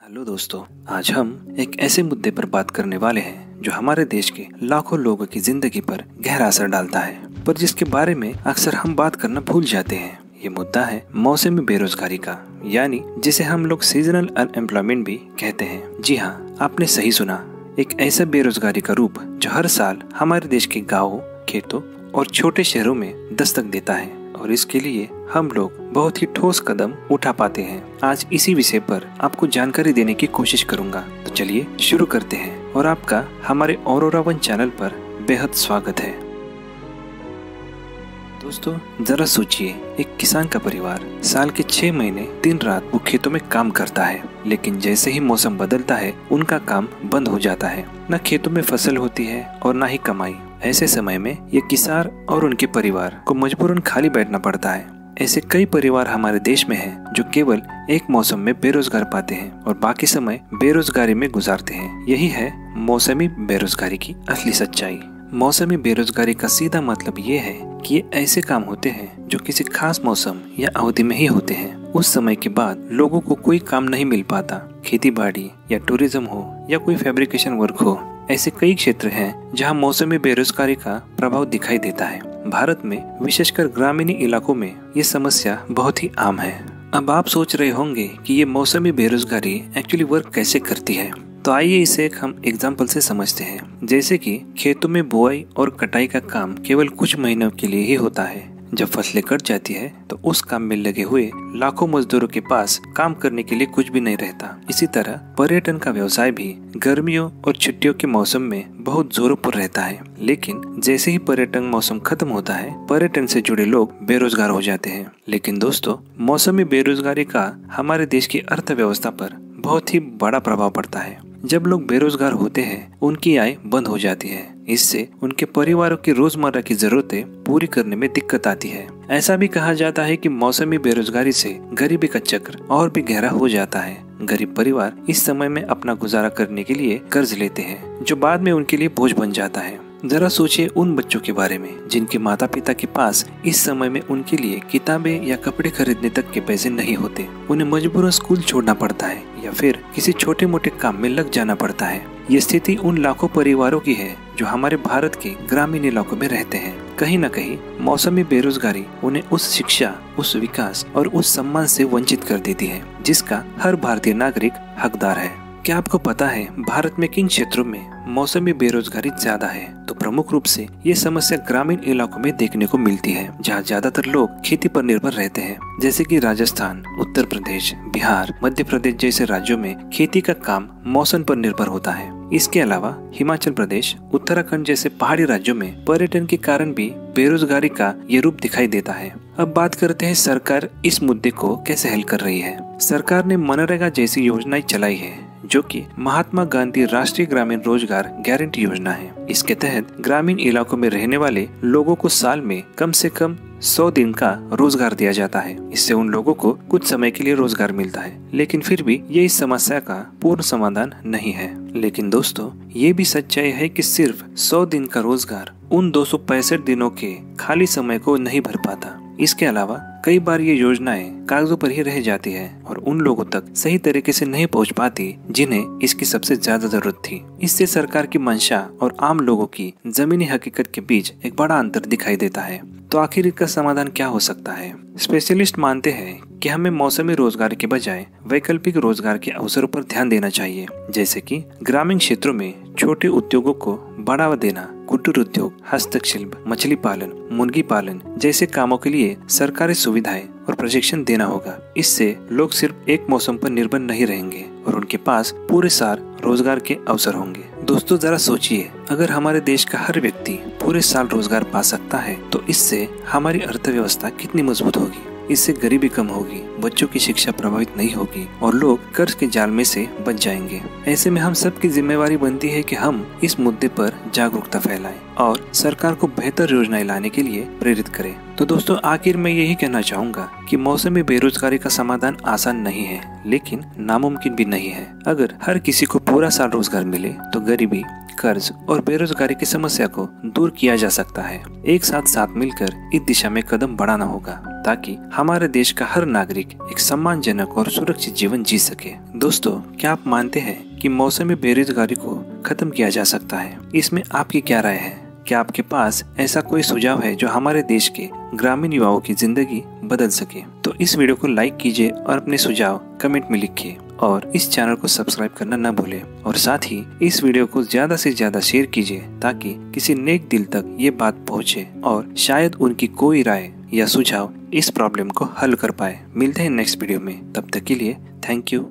Hello दोस्तों, आज हम एक ऐसे मुद्दे पर बात करने वाले हैं जो हमारे देश के लाखों लोगों की जिंदगी पर गहरा असर डालता है, पर जिसके बारे में अक्सर हम बात करना भूल जाते हैं। ये मुद्दा है मौसमी बेरोजगारी का, यानी जिसे हम लोग सीजनल अनएम्प्लॉयमेंट भी कहते हैं। जी हाँ, आपने सही सुना, एक ऐसा बेरोजगारी का रूप जो हर साल हमारे देश के गाँवों, खेतों और छोटे शहरों में दस्तक देता है, और इसके लिए हम लोग बहुत ही ठोस कदम उठा पाते हैं। आज इसी विषय पर आपको जानकारी देने की कोशिश करूंगा, तो चलिए शुरू करते हैं। और आपका हमारे औरोरा वन चैनल पर बेहद स्वागत है। दोस्तों, जरा सोचिए, एक किसान का परिवार साल के 6 महीने दिन रात वो खेतों में काम करता है, लेकिन जैसे ही मौसम बदलता है उनका काम बंद हो जाता है। न खेतों में फसल होती है और न ही कमाई। ऐसे समय में ये किसान और उनके परिवार को मजबूरन खाली बैठना पड़ता है। ऐसे कई परिवार हमारे देश में हैं जो केवल एक मौसम में बेरोजगार पाते हैं और बाकी समय बेरोजगारी में गुजारते हैं। यही है मौसमी बेरोजगारी की असली सच्चाई। मौसमी बेरोजगारी का सीधा मतलब ये है कि ये ऐसे काम होते हैं जो किसी खास मौसम या अवधि में ही होते हैं। उस समय के बाद लोगों को कोई काम नहीं मिल पाता। खेती बाड़ी या टूरिज्म हो या कोई फैब्रिकेशन वर्क हो, ऐसे कई क्षेत्र हैं जहां मौसमी बेरोजगारी का प्रभाव दिखाई देता है। भारत में विशेषकर ग्रामीण इलाकों में ये समस्या बहुत ही आम है। अब आप सोच रहे होंगे कि ये मौसमी बेरोजगारी एक्चुअली वर्क कैसे करती है, तो आइए इसे एक हम एग्जाम्पल से समझते हैं। जैसे कि खेतों में बुआई और कटाई का काम केवल कुछ महीनों के लिए ही होता है। जब फसलें कट जाती है तो उस काम में लगे हुए लाखों मजदूरों के पास काम करने के लिए कुछ भी नहीं रहता। इसी तरह पर्यटन का व्यवसाय भी गर्मियों और छुट्टियों के मौसम में बहुत जोरों पर रहता है, लेकिन जैसे ही पर्यटन मौसम खत्म होता है, पर्यटन से जुड़े लोग बेरोजगार हो जाते हैं। लेकिन दोस्तों, मौसमी बेरोजगारी का हमारे देश की अर्थव्यवस्था पर बहुत ही बड़ा प्रभाव पड़ता है। जब लोग बेरोजगार होते हैं, उनकी आय बंद हो जाती है। इससे उनके परिवारों की रोजमर्रा की जरूरतें पूरी करने में दिक्कत आती है। ऐसा भी कहा जाता है कि मौसमी बेरोजगारी से गरीबी का चक्र और भी गहरा हो जाता है। गरीब परिवार इस समय में अपना गुजारा करने के लिए कर्ज लेते हैं, जो बाद में उनके लिए बोझ बन जाता है। जरा सोचिए उन बच्चों के बारे में जिनके माता पिता के पास इस समय में उनके लिए किताबें या कपड़े खरीदने तक के पैसे नहीं होते। उन्हें मजबूरन स्कूल छोड़ना पड़ता है या फिर किसी छोटे मोटे काम में लग जाना पड़ता है। ये स्थिति उन लाखों परिवारों की है जो हमारे भारत के ग्रामीण इलाकों में रहते हैं। कहीं न कहीं मौसमी बेरोजगारी उन्हें उस शिक्षा, उस विकास और उस सम्मान से वंचित कर देती है जिसका हर भारतीय नागरिक हकदार है। क्या आपको पता है भारत में किन क्षेत्रों में मौसमी बेरोजगारी ज्यादा है? तो प्रमुख रूप से ये समस्या ग्रामीण इलाकों में देखने को मिलती है, जहाँ ज्यादातर लोग खेती पर निर्भर रहते हैं। जैसे कि राजस्थान, उत्तर प्रदेश, बिहार, मध्य प्रदेश जैसे राज्यों में खेती का काम मौसम पर निर्भर होता है। इसके अलावा हिमाचल प्रदेश, उत्तराखंड जैसे पहाड़ी राज्यों में पर्यटन के कारण भी बेरोजगारी का ये रूप दिखाई देता है। अब बात करते हैं सरकार इस मुद्दे को कैसे हल कर रही है। सरकार ने मनरेगा जैसी योजनाएं चलाई है, जो कि महात्मा गांधी राष्ट्रीय ग्रामीण रोजगार गारंटी योजना है। इसके तहत ग्रामीण इलाकों में रहने वाले लोगों को साल में कम से कम 100 दिन का रोजगार दिया जाता है। इससे उन लोगों को कुछ समय के लिए रोजगार मिलता है, लेकिन फिर भी ये इस समस्या का पूर्ण समाधान नहीं है। लेकिन दोस्तों, ये भी सच्चाई है कि सिर्फ 100 दिन का रोजगार उन 265 दिनों के खाली समय को नहीं भर पाता। इसके अलावा कई बार ये योजनाएं कागजों पर ही रह जाती है और उन लोगों तक सही तरीके से नहीं पहुंच पाती जिन्हें इसकी सबसे ज्यादा जरूरत थी। इससे सरकार की मंशा और आम लोगों की जमीनी हकीकत के बीच एक बड़ा अंतर दिखाई देता है। तो आखिर इसका समाधान क्या हो सकता है? स्पेशलिस्ट मानते हैं कि हमें मौसमी रोजगार के बजाय वैकल्पिक रोजगार के अवसरों पर ध्यान देना चाहिए, जैसे कि ग्रामीण क्षेत्रों में छोटे उद्योगों को बढ़ावा देना, कुटीर उद्योग, हस्तशिल्प, मछली पालन, मुर्गी पालन जैसे कामों के लिए सरकारी सुविधाएं और प्रशिक्षण देना होगा। इससे लोग सिर्फ एक मौसम पर निर्भर नहीं रहेंगे और उनके पास पूरे साल रोजगार के अवसर होंगे। दोस्तों, जरा सोचिए, अगर हमारे देश का हर व्यक्ति पूरे साल रोजगार पा सकता है तो इससे हमारी अर्थव्यवस्था कितनी मजबूत होगी। इससे गरीबी कम होगी, बच्चों की शिक्षा प्रभावित नहीं होगी और लोग कर्ज के जाल में से बच जाएंगे। ऐसे में हम सबकी जिम्मेवारी बनती है कि हम इस मुद्दे पर जागरूकता फैलाएं और सरकार को बेहतर योजनाएं लाने के लिए प्रेरित करें। तो दोस्तों, आखिर में यही कहना चाहूंगा कि मौसमी बेरोजगारी का समाधान आसान नहीं है, लेकिन नामुमकिन भी नहीं है। अगर हर किसी को पूरा साल रोजगार मिले तो गरीबी, कर्ज और बेरोजगारी की समस्या को दूर किया जा सकता है। एक साथ मिलकर इस दिशा में कदम बढ़ाना होगा ताकि हमारे देश का हर नागरिक एक सम्मानजनक और सुरक्षित जीवन जी सके। दोस्तों, क्या आप मानते हैं कि मौसमी बेरोजगारी को खत्म किया जा सकता है? इसमें आपकी क्या राय है? क्या आपके पास ऐसा कोई सुझाव है जो हमारे देश के ग्रामीण युवाओं की जिंदगी बदल सके? तो इस वीडियो को लाइक कीजिए और अपने सुझाव कमेंट में लिखिए और इस चैनल को सब्सक्राइब करना न भूलें। और साथ ही इस वीडियो को ज्यादा से ज्यादा शेयर कीजिए ताकि किसी नेक दिल तक ये बात पहुंचे और शायद उनकी कोई राय या सुझाव इस प्रॉब्लम को हल कर पाए। मिलते हैं नेक्स्ट वीडियो में, तब तक के लिए थैंक यू।